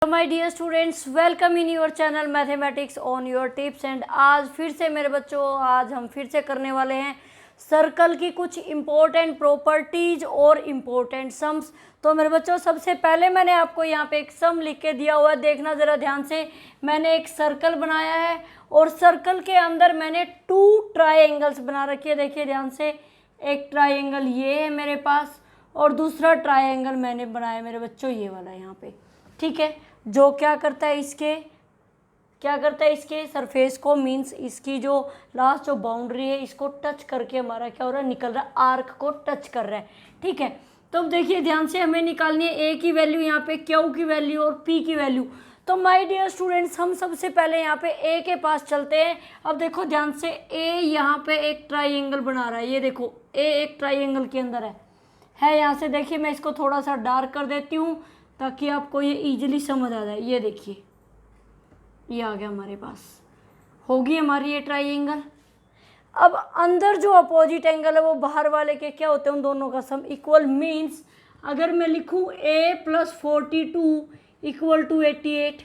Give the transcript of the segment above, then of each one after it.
My dear students, welcome in your channel mathematics on your tips. And आज फिर से मेरे बच्चों हम फिर से करने वाले हैं सर्कल की कुछ इम्पोर्टेंट प्रॉपर्टीज और इम्पोर्टेंट सम्स। तो मेरे बच्चों सबसे पहले मैंने आपको यहाँ पे एक सम लिख के दिया हुआ है, देखना ज़रा ध्यान से। मैंने एक सर्कल बनाया है और सर्कल के अंदर मैंने 2 ट्राइंगल्स बना रखी है। देखिए ध्यान से, एक ट्राइंगल ये है मेरे पास और दूसरा ट्राइंगल मैंने बनाया मेरे बच्चों ये वाला यहाँ पे, ठीक है। जो क्या करता है इसके सरफेस को, मींस इसकी जो लास्ट जो बाउंड्री है इसको टच करके हमारा क्या हो रहा है, निकल रहा है, आर्क को टच कर रहा है, ठीक है। तो अब देखिए ध्यान से, हमें निकालनी है ए की वैल्यू, यहाँ पे क्यू की वैल्यू और पी की वैल्यू। तो माय डियर स्टूडेंट्स, हम सबसे पहले यहाँ पे ए के पास चलते हैं। अब देखो ध्यान से, ए यहाँ पे एक ट्राइंगल बना रहा है, ये देखो ए एक ट्राइंगल के अंदर है। यहाँ से देखिए, मैं इसको थोड़ा सा डार्क कर देती हूँ ताकि आपको ये इजीली समझ आ जाए। ये देखिए, ये आ गया हमारे पास, होगी हमारी ये ट्राइंगल। अब अंदर जो अपोजिट एंगल है वो बाहर वाले के क्या होते हैं, उन दोनों का सम इक्वल। मीन्स अगर मैं लिखूं a + 42 = 88,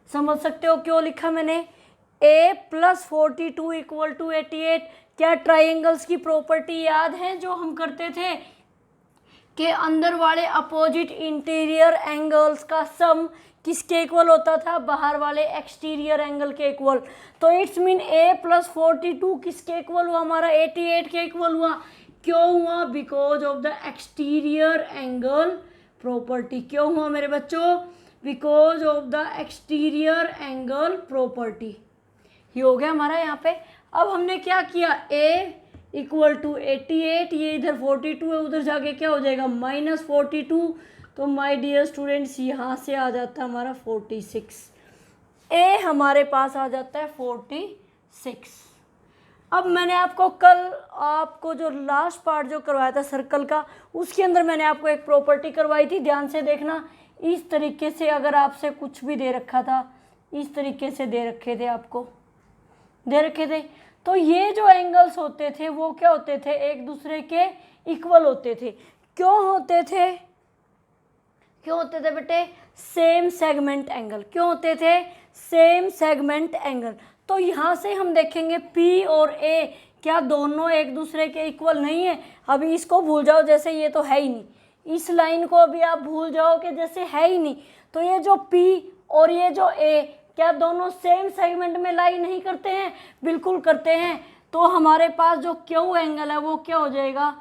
समझ सकते हो क्यों लिखा मैंने a + 42 = 88। क्या ट्राइंगल्स की प्रॉपर्टी याद है जो हम करते थे कि अंदर वाले अपोजिट इंटीरियर एंगल्स का सम किसके इक्वल होता था, बाहर वाले एक्सटीरियर एंगल के इक्वल। तो इट्स मीन a + 42 किसके इक्वल हुआ, हमारा 88 के इक्वल हुआ। क्यों हुआ? Because of the exterior angle property. क्यों हुआ मेरे बच्चों? Because of the exterior angle property. ये हो गया हमारा यहाँ पे। अब हमने क्या किया, a = 88, ये इधर 42 है, उधर जाके क्या हो जाएगा -42। तो माय डियर स्टूडेंट्स, यहाँ से आ जाता है हमारा 46, ए हमारे पास आ जाता है 46। अब मैंने आपको जो लास्ट पार्ट जो करवाया था सर्कल का, उसके अंदर मैंने आपको एक प्रॉपर्टी करवाई थी, ध्यान से देखना। इस तरीके से अगर आपसे कुछ भी दे रखा था, इस तरीके से दे रखे थे, तो ये जो एंगल्स होते थे वो क्या होते थे, एक दूसरे के इक्वल होते थे। क्यों होते थे बेटे? Same segment angle. क्यों होते थे? Same segment angle. तो यहाँ से हम देखेंगे P और A क्या दोनों एक दूसरे के इक्वल नहीं है। अभी इसको भूल जाओ जैसे ये तो है ही नहीं, इस लाइन को अभी आप भूल जाओ कि जैसे है ही नहीं। तो ये जो P और ये जो A क्या दोनों सेम सेगमेंट में लाई नहीं करते हैं? बिल्कुल करते हैं। तो हमारे पास जो Q एंगल है वो क्या हो जाएगा,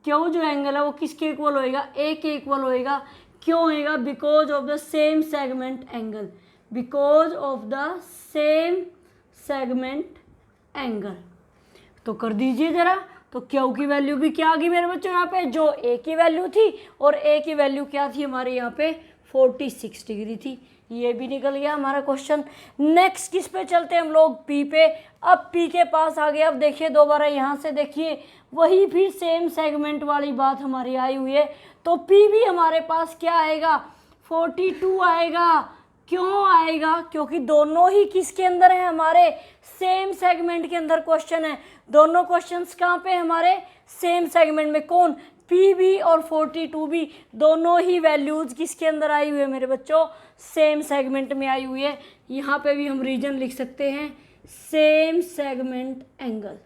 Q जो एंगल है वो किसके इक्वल होएगा, A के इक्वल होएगा। क्यों होएगा? Because of the same segment angle. Because of the same segment angle. तो कर दीजिए जरा। तो Q की वैल्यू भी क्या आ गई मेरे बच्चों यहाँ पे, जो A की वैल्यू थी, और A की वैल्यू क्या थी हमारे यहाँ पे 46 डिग्री थी। ये भी निकल गया हमारा क्वेश्चन। नेक्स्ट किस पे चलते हैं हम लोग, P पे। अब P के पास आ गए। अब देखिए दोबारा यहाँ से देखिए, वही फिर सेम सेगमेंट वाली बात हमारी आई हुई है। तो P भी हमारे पास क्या आएगा, 42 आएगा। क्यों आएगा? क्योंकि दोनों ही किसके अंदर है, हमारे सेम सेगमेंट के अंदर क्वेश्चन है। दोनों क्वेश्चंस कहाँ पे हमारे, सेम सेगमेंट में। कौन? P भी और 42 भी, दोनों ही वैल्यूज किसके अंदर आई हुई है मेरे बच्चों, सेम सेगमेंट में आई हुई है। यहाँ पे भी हम रीजन लिख सकते हैं, सेम सेगमेंट एंगल।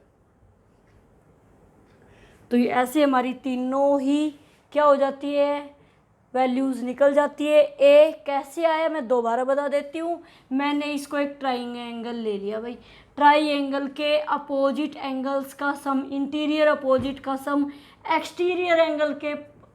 तो ये ऐसे हमारी तीनों ही क्या हो जाती है, वैल्यूज़ निकल जाती है। ए कैसे आया मैं दोबारा बता देती हूँ। मैंने इसको एक ट्राइंगल ले लिया भाई, ट्राइंगल के अपोजिट एंगल्स का सम, इंटीरियर अपोजिट का सम एक्सटीरियर एंगल के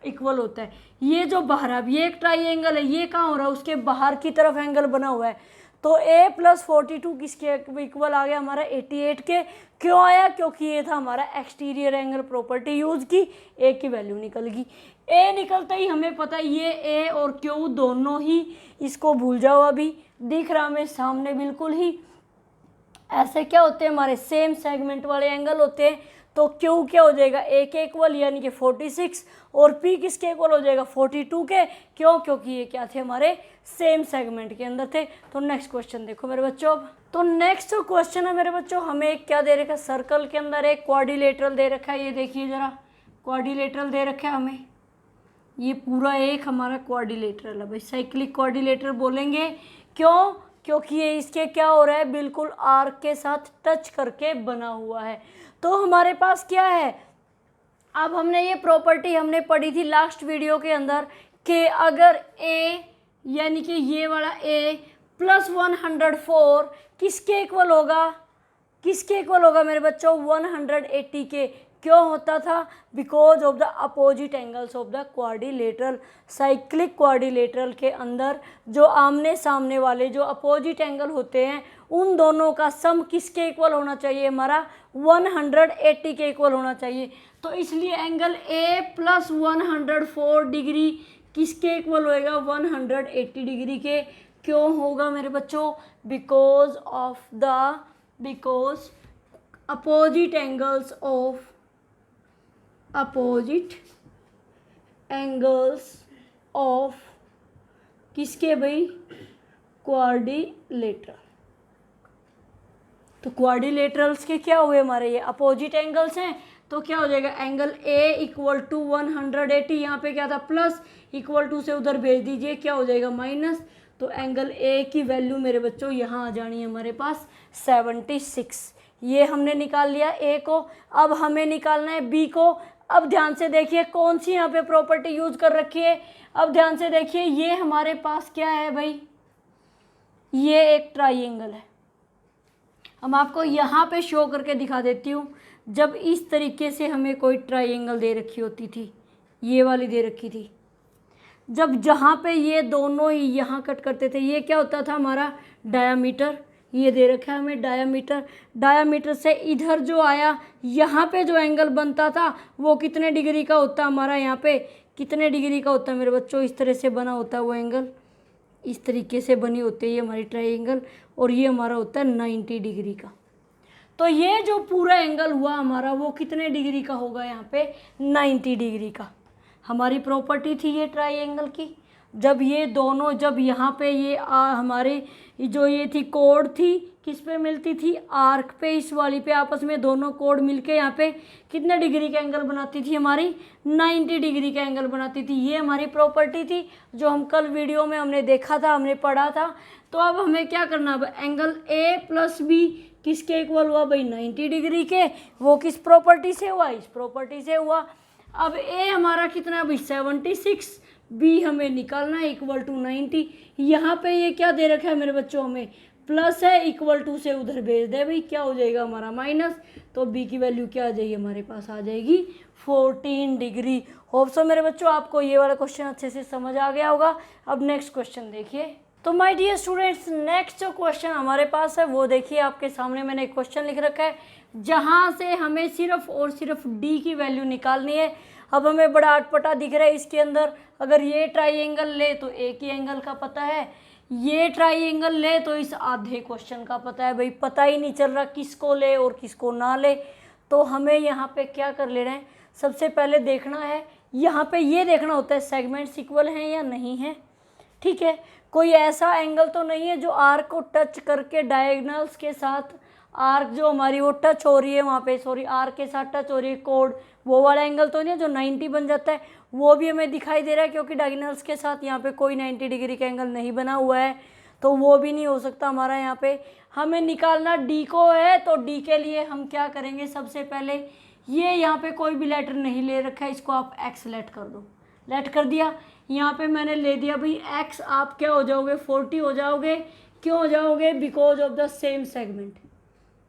इक्वल होता है। ये जो बाहर, अब ये एक ट्राइंगल है, ये कहाँ हो रहा है, उसके बाहर की तरफ एंगल बना हुआ है। तो a + 42 किसके इक्वल आ गया, हमारा 88 के। क्यों आया? क्योंकि ये था हमारा एक्सटीरियर एंगल प्रॉपर्टी यूज की, a की वैल्यू निकल गई। a निकलता ही हमें पता है ये a और q दोनों ही, इसको भूल जाओ, अभी दिख रहा हमें सामने बिल्कुल ही। ऐसे क्या होते हैं, हमारे सेम सेगमेंट वाले एंगल होते हैं। तो Q क्या हो जाएगा, A के इक्वल यानी कि 46, और P किसके इक्वल हो जाएगा, 42 के। क्यों? क्योंकि ये क्या थे, हमारे सेम सेगमेंट के अंदर थे। तो नेक्स्ट क्वेश्चन देखो मेरे बच्चों। अब तो नेक्स्ट क्वेश्चन है मेरे बच्चों, हमें एक क्या दे रखा है, सर्कल के अंदर एक क्वाड्रिलेटरल दे रखा है। ये देखिए जरा, क्वाड्रिलेटरल दे रखा है हमें, ये पूरा एक हमारा क्वाड्रिलेटरल है भाई, साइक्लिक क्वाड्रिलेटरल बोलेंगे। क्यों? क्योंकि ये इसके क्या हो रहा है, बिल्कुल आर्क के साथ टच करके बना हुआ है। तो हमारे पास क्या है, अब हमने ये प्रॉपर्टी हमने पढ़ी थी लास्ट वीडियो के अंदर कि अगर ए यानी कि ये वाला ए प्लस 104 किसके इक्वल होगा, किसके इक्वल होगा मेरे बच्चों, 180 के। क्यों होता था? Because of the opposite angles of the quadrilateral. Cyclic quadrilateral के अंदर जो आमने सामने वाले जो अपोजिट एंगल होते हैं उन दोनों का सम किसके इक्वल होना चाहिए, हमारा 180 के इक्वल होना चाहिए। तो इसलिए एंगल ए प्लस 104 डिग्री किसके इक्वल होएगा, 180 डिग्री के। क्यों होगा मेरे बच्चों? बिकॉज अपोजिट एंगल्स ऑफ किसके भाई, क्वाड्रिलेटरल। तो क्वाड्रिलेटरल्स के क्या हुए हमारे, ये अपोजिट एंगल्स हैं। तो क्या हो जाएगा, एंगल ए इक्वल टू 180, यहाँ पे क्या था प्लस, इक्वल टू से उधर भेज दीजिए, क्या हो जाएगा माइनस। तो एंगल ए की वैल्यू मेरे बच्चों यहाँ आ जानी है हमारे पास 76। ये हमने निकाल लिया ए को। अब हमें निकालना है बी को। अब ध्यान से देखिए कौन सी यहाँ पे प्रॉपर्टी यूज कर रखी है। अब ध्यान से देखिए, ये हमारे पास क्या है भाई, ये एक ट्राइंगल है। हम आपको यहाँ पे शो करके दिखा देती हूँ। जब इस तरीके से हमें कोई ट्राइंगल दे रखी होती थी, ये वाली दे रखी थी, जब जहाँ पे ये दोनों ही यहाँ कट करते थे, ये क्या होता था हमारा डायामीटर। ये दे रखा है हमें डायामीटर। डायामीटर से इधर जो आया, यहाँ पे जो एंगल बनता था वो कितने डिग्री का होता हमारा, यहाँ पे कितने डिग्री का होता है मेरे बच्चों, इस तरह से बना होता है वो एंगल, इस तरीके से बनी होती है ये हमारी ट्राइंगल, और ये हमारा होता है 90 डिग्री का। तो ये जो पूरा एंगल हुआ हमारा वो कितने डिग्री का होगा, यहाँ पे 90 डिग्री का। हमारी प्रॉपर्टी थी ये ट्राइंगल की। जब ये दोनों, जब यहाँ पे ये हमारे जो ये थी कोड थी, किस पे मिलती थी, आर्क पे, इस वाली पे आपस में दोनों कोड मिलके यहाँ पे कितने डिग्री का एंगल बनाती थी, हमारी 90 डिग्री का एंगल बनाती थी। ये हमारी प्रॉपर्टी थी जो हम कल वीडियो में हमने देखा था, हमने पढ़ा था। तो अब हमें क्या करना है, एंगल ए प्लस बी किसके इक्वल हुआ भाई, 90 डिग्री के। वो किस प्रॉपर्टी से हुआ, इस प्रॉपर्टी से हुआ। अब ए हमारा कितना भाई 76, बी हमें निकालना है इक्वल टू 90। यहाँ पे ये क्या दे रखा है मेरे बच्चों, हमें प्लस है, इक्वल टू से उधर भेज दे भाई, क्या हो जाएगा हमारा माइनस। तो बी की वैल्यू क्या आ जाएगी हमारे पास, आ जाएगी 14 डिग्री। होप सो मेरे बच्चों आपको ये वाला क्वेश्चन अच्छे से समझ आ गया होगा। अब नेक्स्ट क्वेश्चन देखिए। तो माय डियर स्टूडेंट्स, नेक्स्ट जो क्वेश्चन हमारे पास है वो देखिए, आपके सामने मैंने एक क्वेश्चन लिख रखा है जहाँ से हमें सिर्फ और सिर्फ डी की वैल्यू निकालनी है। अब हमें बड़ा अटपटा दिख रहा है इसके अंदर, अगर ये ट्राइंगल ले तो एक ही एंगल का पता है, ये ट्राइंगल ले तो इस आधे क्वेश्चन का पता है भाई, पता ही नहीं चल रहा किसको ले और किसको ना ले। तो हमें यहाँ पे क्या कर लेना है, सबसे पहले देखना है, यहाँ पे ये देखना होता है सेगमेंट्स इक्वल हैं या नहीं है। ठीक है, कोई ऐसा एंगल तो नहीं है जो आर्क को टच करके डायगोनल्स के साथ, आर्क जो हमारी वो टच हो रही है वहाँ पे, सॉरी आर्क के साथ टच हो रही है कोड, वो वाला एंगल तो नहीं है जो 90 बन जाता है, वो भी हमें दिखाई दे रहा है क्योंकि डायगोनल्स के साथ यहाँ पे कोई 90 डिग्री का एंगल नहीं बना हुआ है, तो वो भी नहीं हो सकता हमारा। यहाँ पे हमें निकालना डी को है, तो डी के लिए हम क्या करेंगे, सबसे पहले ये यहाँ पे कोई भी लेटर नहीं ले रखा है, इसको आप एक्स लेट कर दो। लेट कर दिया, यहाँ पे मैंने ले दिया भाई एक्स, आप क्या हो जाओगे 40 हो जाओगे। क्यों हो जाओगे, because of the same segment,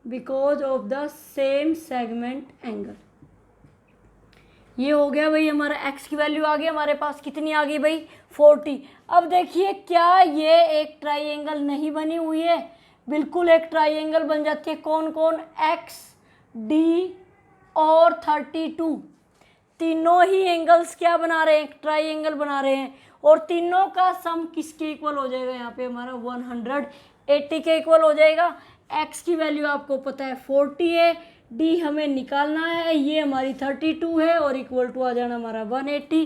because of the same segment angle. ये हो गया भाई हमारा x की वैल्यू आ गई हमारे पास, कितनी आ गई भाई 40। अब देखिए क्या ये एक ट्राइंगल नहीं बनी हुई है, बिल्कुल एक ट्राइंगल बन जाती है। कौन कौन, x, d और 32, तीनों ही एंगल्स क्या बना रहे हैं, एक ट्राइंगल बना रहे हैं, और तीनों का सम किसके इक्वल हो जाएगा, यहाँ पे हमारा 180 के इक्वल हो जाएगा। x की वैल्यू आपको पता है 40 है, d हमें निकालना है, ये हमारी 32 है, और इक्वल टू आ जाना हमारा 180।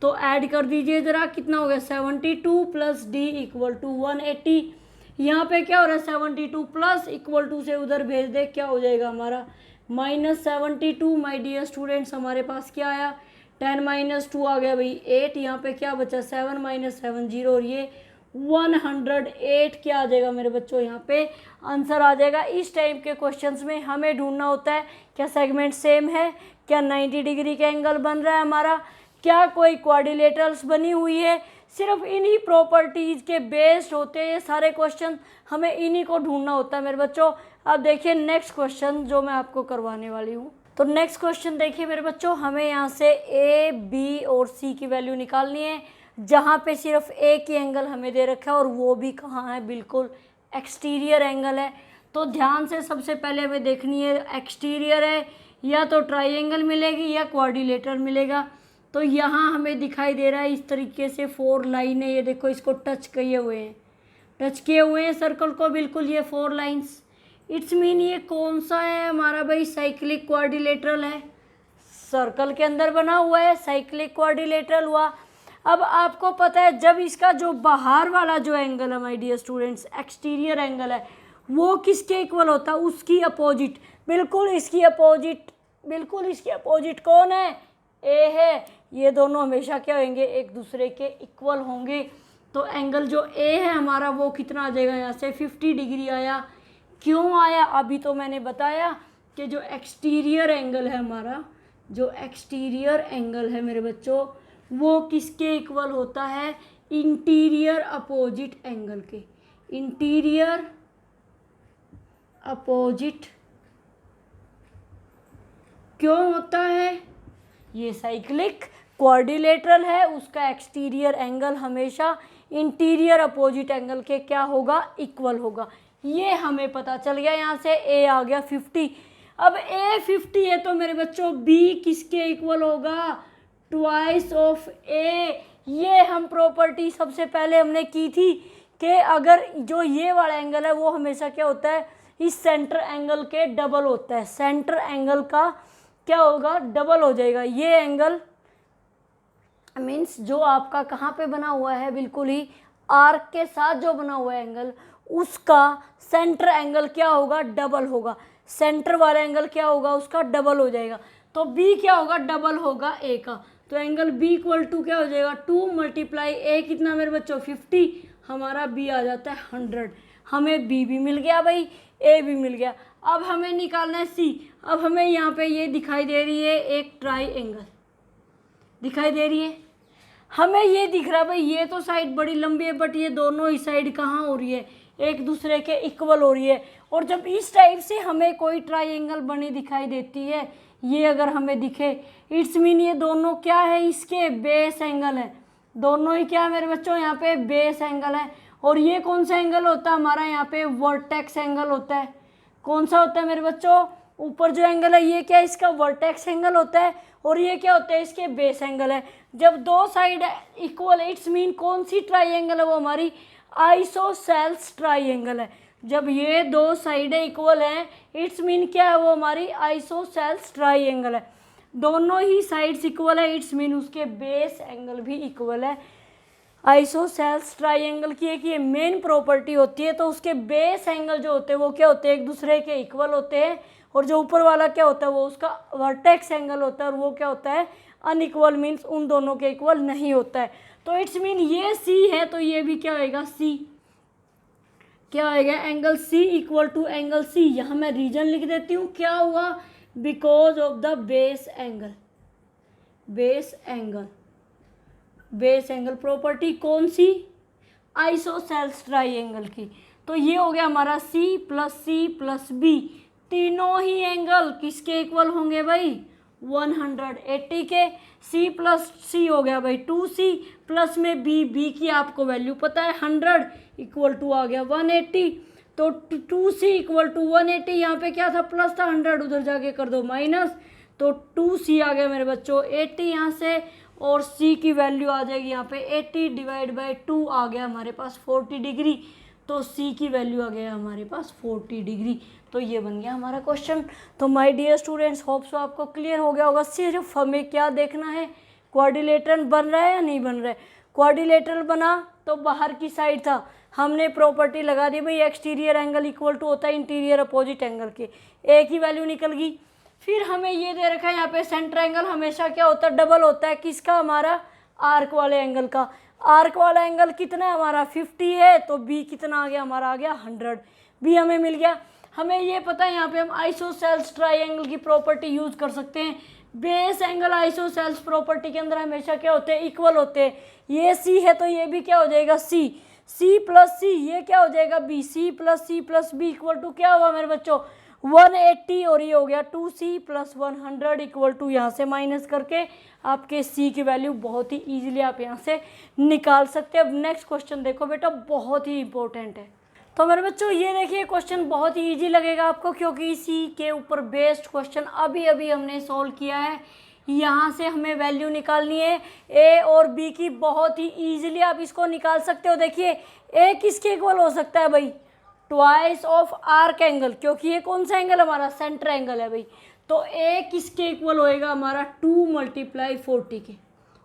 तो ऐड कर दीजिए ज़रा, कितना हो गया 72 प्लस d इक्वल टू 180। यहाँ पे क्या हो रहा है 72 प्लस इक्वल टू से उधर भेज दे, क्या हो जाएगा हमारा -72। माय डियर स्टूडेंट्स, हमारे पास क्या आया 10 माइनस 2 आ गया भाई 8, यहाँ पे क्या बचा 7 माइनस 7 0, और ये 108 क्या आ जाएगा मेरे बच्चों, यहाँ पे आंसर आ जाएगा। इस टाइप के क्वेश्चंस में हमें ढूंढना होता है क्या सेगमेंट सेम है, क्या 90 डिग्री का एंगल बन रहा है हमारा, क्या कोई क्वाड्रिलेटरल्स बनी हुई है। सिर्फ इन्हीं प्रॉपर्टीज़ के बेस्ड होते हैं ये सारे क्वेश्चन, हमें इन्हीं को ढूंढना होता है मेरे बच्चों। अब देखिए नेक्स्ट क्वेश्चन जो मैं आपको करवाने वाली हूँ। तो नेक्स्ट क्वेश्चन देखिए मेरे बच्चों, हमें यहाँ से ए, बी और सी की वैल्यू निकालनी है, जहाँ पे सिर्फ एक ही एंगल हमें दे रखा है और वो भी कहाँ है, बिल्कुल एक्सटीरियर एंगल है। तो ध्यान से सबसे पहले हमें देखनी है एक्सटीरियर है या तो ट्राइंगल मिलेगी या क्वाड्रिलेटरल मिलेगा। तो यहाँ हमें दिखाई दे रहा है इस तरीके से 4 लाइन है, ये देखो इसको टच किए हुए हैं सर्कल को बिल्कुल, ये 4 लाइन्स। इट्स मीन ये कौन सा है हमारा भाई, साइक्लिक क्वाड्रिलेटरल है, सर्कल के अंदर बना हुआ है, साइक्लिक क्वाड्रिलेटरल हुआ। अब आपको पता है जब इसका जो बाहर वाला जो एंगल है my dear students, exterior angle है, वो किसके इक्वल होता है, उसकी अपोजिट, बिल्कुल इसकी अपोजिट कौन है, ए है। ये दोनों हमेशा क्या होंगे, एक दूसरे के इक्वल होंगे। तो एंगल जो ए है हमारा वो कितना आ जाएगा, यहाँ से 50 डिग्री आया। क्यों आया, अभी तो मैंने बताया कि जो एक्सटीरियर एंगल है हमारा, जो एक्सटीरियर एंगल है मेरे बच्चों, वो किसके इक्वल होता है, इंटीरियर अपोजिट एंगल के, इंटीरियर अपोजिट। क्यों होता है, ये साइक्लिक क्वाड्रिलेटरल है, उसका एक्सटीरियर एंगल हमेशा इंटीरियर अपोजिट एंगल के क्या होगा, इक्वल होगा। ये हमें पता चल गया, यहाँ से ए आ गया 50। अब ए 50 है तो मेरे बच्चों बी किसके इक्वल होगा, ट्वाइस ऑफ ए। ये हम प्रॉपर्टी सबसे पहले हमने की थी कि अगर जो ये वाला एंगल है वो हमेशा क्या होता है, इस सेंटर एंगल के डबल होता है, सेंटर एंगल का क्या होगा, डबल हो जाएगा। ये एंगल मीन्स जो आपका कहाँ पे बना हुआ है, बिल्कुल ही आर्क के साथ जो बना हुआ है एंगल, उसका सेंटर एंगल क्या होगा, डबल होगा। सेंटर वाला एंगल क्या होगा, उसका डबल हो जाएगा। तो बी क्या होगा, डबल होगा ए का। तो एंगल बी इक्वल टू क्या हो जाएगा, 2 मल्टीप्लाई ए कितना मेरे बच्चों 50, हमारा बी आ जाता है 100। हमें बी भी मिल गया भाई, ए भी मिल गया। अब हमें निकालना है सी। अब हमें यहाँ पे ये दिखाई दे रही है एक ट्राइंगल दिखाई दे रही है, हमें ये दिख रहा है भाई ये तो साइड बड़ी लंबी है, बट ये दोनों ही साइड कहाँ हो रही है, एक दूसरे के इक्वल हो रही है। और जब इस टाइप से हमें कोई ट्राइंगल बनी दिखाई देती है, ये अगर हमें दिखे, इट्स मीन ये दोनों क्या है, इसके बेस एंगल है, दोनों ही क्या है मेरे बच्चों, यहाँ पे बेस एंगल है। और ये कौन सा एंगल होता है हमारा, यहाँ पे वर्टेक्स एंगल होता है। कौन सा होता है मेरे बच्चों, ऊपर जो एंगल है ये क्या है, इसका वर्टेक्स एंगल होता है, और ये क्या होता है, इसके बेस एंगल है। जब दो साइड इक्वल है, इट्स मीन कौन सी ट्राइंगल है, वो हमारी आइसोसेल्स ट्राइंगल है। जब ये दो साइडें इक्वल हैं, इट्स मीन क्या है, वो हमारी आइसोसेल्स ट्राइंगल है। दोनों ही साइड्स इक्वल है, इट्स मीन उसके बेस एंगल भी इक्वल है। आइसोसेल्स ट्राइंगल की एक ये मेन प्रॉपर्टी होती है। तो उसके बेस एंगल जो होते हैं वो क्या होते हैं, एक दूसरे के इक्वल होते हैं। और जो ऊपर वाला क्या होता है, वो उसका वर्टेक्स एंगल होता है, और वो क्या होता है, अनइक्वल, मीन्स उन दोनों के इक्वल नहीं होता है। तो इट्स मीन ये सी है, तो ये भी क्या होएगा, सी क्या होएगा, angle C equal to angle C. यहाँ मैं रीजन लिख देती हूँ, क्या हुआ, because of the base angle. Base angle property कौन सी, आइसोसेल्स ट्राइंगल की। तो ये हो गया हमारा सी प्लस बी, तीनों ही एंगल किसके इक्वल होंगे भाई, 180 के। सी प्लस सी हो गया भाई 2c, प्लस में बी की आपको वैल्यू पता है 100 इक्वल टू आ गया 180। तो 2c इक्वल टू 180, यहाँ पे क्या था, प्लस था, 100 उधर जाके कर दो माइनस, तो 2c आ गया मेरे बच्चों 80 यहाँ से, और c की वैल्यू आ जाएगी यहाँ पे 80 डिवाइड बाई 2 आ गया हमारे पास 40 डिग्री। तो c की वैल्यू आ गया हमारे पास 40 डिग्री। तो ये बन गया हमारा क्वेश्चन। तो my dear students, hope so आपको क्लियर हो गया होगा। सिर्फ हमें क्या देखना है, क्वाड्रिलेटरल बन रहा है या नहीं बन रहा है। क्वाड्रिलेटरल बना तो बाहर की साइड था, हमने प्रॉपर्टी लगा दी भाई एक्सटीरियर एंगल इक्वल टू होता है इंटीरियर अपोजिट एंगल के, ए की वैल्यू निकल गई। फिर हमें ये दे रखा है यहाँ पे सेंटर एंगल हमेशा क्या होता है, डबल होता है किसका, हमारा आर्क वाले एंगल का। आर्क वाला एंगल कितना है हमारा 50 है, तो बी कितना आ गया हमारा, आ गया 100। बी हमें मिल गया। हमें ये पता है यहाँ पे हम आइसोसेल्स ट्राइंगल की प्रॉपर्टी यूज कर सकते हैं। बेस एंगल आइसोसेल्स प्रॉपर्टी के अंदर हमेशा क्या होते हैं, इक्वल होते हैं। ये सी है तो ये भी क्या हो जाएगा सी, सी प्लस सी ये क्या हो जाएगा B, C plus B equal to क्या हुआ मेरे बच्चों 180, और ये हो गया 2c प्लस 100 इक्वल टू, यहाँ से माइनस करके आपके c की वैल्यू बहुत ही इजीली आप यहाँ से निकाल सकते हैं। अब नेक्स्ट क्वेश्चन देखो बेटा, बहुत ही इंपॉर्टेंट है। तो मेरे बच्चों ये देखिए क्वेश्चन बहुत ही इजी लगेगा आपको, क्योंकि इसी के ऊपर बेस्ड क्वेश्चन अभी अभी हमने सॉल्व किया है। यहाँ से हमें वैल्यू निकालनी है a और b की, बहुत ही इजीली आप इसको निकाल सकते हो। देखिए a किसके इक्वल हो सकता है भाई, ट्वाइस ऑफ आर्क एंगल, क्योंकि ये कौन सा एंगल हमारा, सेंटर एंगल है भाई। तो a किसके इक्वल होएगा हमारा 2 × 40 के,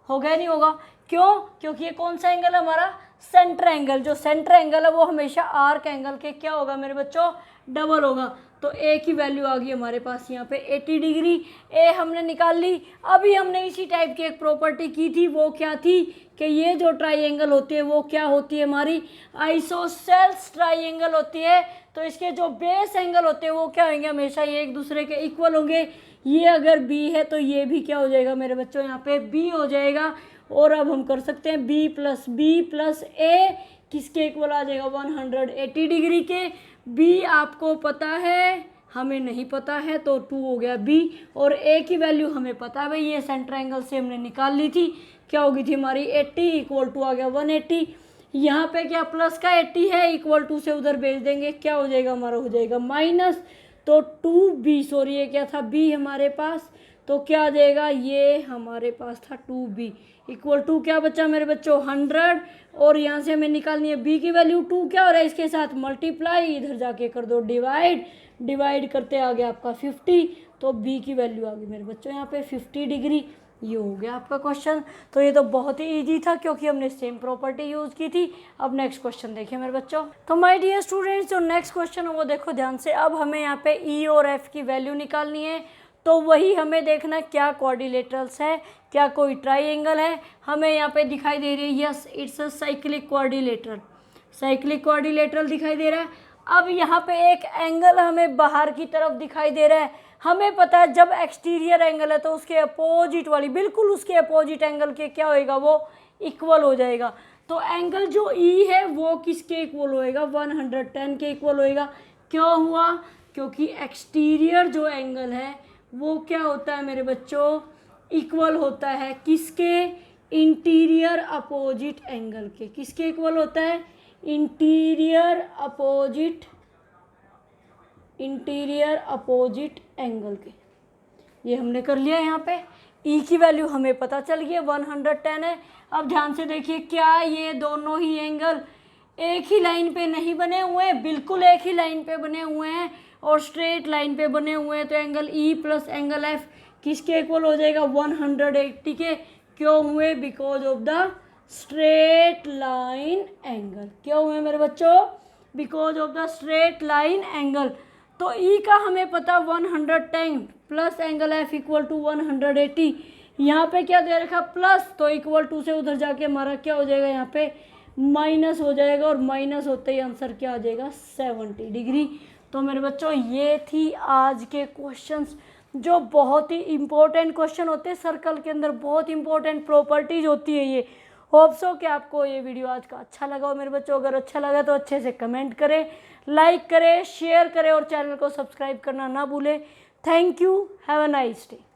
हो गया नहीं होगा, क्यों, क्योंकि ये कौन सा एंगल है हमारा, सेंटर एंगल। जो सेंटर एंगल है वो हमेशा आर्क एंगल के क्या होगा मेरे बच्चों, डबल होगा। तो a की वैल्यू आ गई हमारे पास यहाँ पे 80 डिग्री। a हमने निकाल ली। अभी हमने इसी टाइप की एक प्रॉपर्टी की थी, वो क्या थी कि ये जो ट्राइंगल होती है वो क्या होती है हमारी, आइसोसेल्स ट्राइंगल होती है। तो इसके जो बेस एंगल होते हैं वो क्या होंगे, हमेशा ये एक दूसरे के इक्वल होंगे। ये अगर b है तो ये भी क्या हो जाएगा मेरे बच्चों, यहाँ पे b हो जाएगा। और अब हम कर सकते हैं b प्लस a किसके इक्वल आ जाएगा 180 डिग्री के। b आपको पता है, हमें नहीं पता है, तो 2 हो गया b। और a की वैल्यू हमें पता है भाई, ये सेंटर एंगल से हमने निकाल ली थी, क्या होगी थी हमारी 80 इक्वल टू आ गया 180। यहाँ पे क्या प्लस का 80 है, इक्वल टू से उधर भेज देंगे, क्या हो जाएगा हमारा, हो जाएगा माइनस। तो 2b, सॉरी ये क्या था b हमारे पास, तो क्या आ जाएगा, ये हमारे पास था 2b इक्वल टू क्या बचा मेरे बच्चों 100। और यहाँ से हमें निकालनी है b की वैल्यू, 2 क्या हो रहा है इसके साथ मल्टीप्लाई, इधर जाके कर दो डिवाइड करते आ गया आपका 50। तो b की वैल्यू आ गई मेरे बच्चों यहाँ पे 50 डिग्री। ये हो गया आपका क्वेश्चन। तो ये तो बहुत ही इजी था, क्योंकि हमने सेम प्रॉपर्टी यूज़ की थी। अब नेक्स्ट क्वेश्चन देखिए मेरे बच्चों। तो माय डियर स्टूडेंट्स, जो नेक्स्ट क्वेश्चन है वो देखो ध्यान से। अब हमें यहाँ पे ई और एफ की वैल्यू निकालनी है। तो वही हमें देखना क्या क्वाड्रिलेटरल्स है, क्या कोई ट्राइंगल है। हमें यहाँ पे दिखाई दे रही है, yes it's a cyclic quadrilateral दिखाई दे रहा है। अब यहाँ पे एक एंगल हमें बाहर की तरफ दिखाई दे रहा है। हमें पता है जब एक्सटीरियर एंगल है तो उसके अपोजिट वाली, बिल्कुल उसके अपोजिट एंगल के क्या होएगा, वो इक्वल हो जाएगा। तो एंगल जो ई है वो किसके इक्वल होएगा, 110 के इक्वल होएगा। क्यों हुआ, क्योंकि एक्सटीरियर जो एंगल है वो क्या होता है मेरे बच्चों, इक्वल होता है किसके, इंटीरियर अपोजिट एंगल के। किसके इक्वल होता है, इंटीरियर अपोजिट एंगल के। ये हमने कर लिया। यहाँ पे ई की वैल्यू हमें पता चल गई 110 है। अब ध्यान से देखिए, क्या ये दोनों ही एंगल एक ही लाइन पे नहीं बने हुए हैं, बिल्कुल एक ही लाइन पे बने हुए हैं और स्ट्रेट लाइन पे बने हुए हैं। तो angle E plus angle F किसके इक्वल हो जाएगा, 180 के। क्यों हुए, because of the straight line angle. क्यों हुए मेरे बच्चों, because of the straight line angle. तो ई का हमें पता 110 plus angle F equal to 180। यहाँ पे क्या दे रखा प्लस, तो इक्वल टू से उधर जाके हमारा क्या हो जाएगा, यहाँ पे माइनस हो जाएगा। और माइनस होते ही आंसर क्या आ जाएगा, 70 डिग्री। तो मेरे बच्चों ये थी आज के क्वेश्चंस, जो बहुत ही इम्पोर्टेंट क्वेश्चन होते हैं। सर्कल के अंदर बहुत इंपॉर्टेंट प्रॉपर्टीज होती है ये। होप सो कि आपको ये वीडियो आज का अच्छा लगा हो मेरे बच्चों। अगर अच्छा लगा तो अच्छे से कमेंट करें, लाइक करें, शेयर करें और चैनल को सब्सक्राइब करना ना भूलें। Thank you, have a nice day.